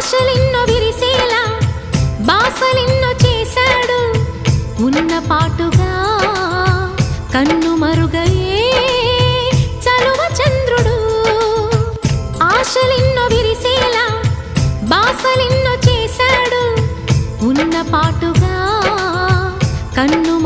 ఆశలెన్నో విరిసేలా బాసలెన్నో చేశాడు ఉన్న పాటుగా కన్ను మరుగయే చలువ చంద్రుడు ఆశలెన్నో విరిసేలా బాసలెన్నో చేశాడు ఉన్న పాటుగా కన్ను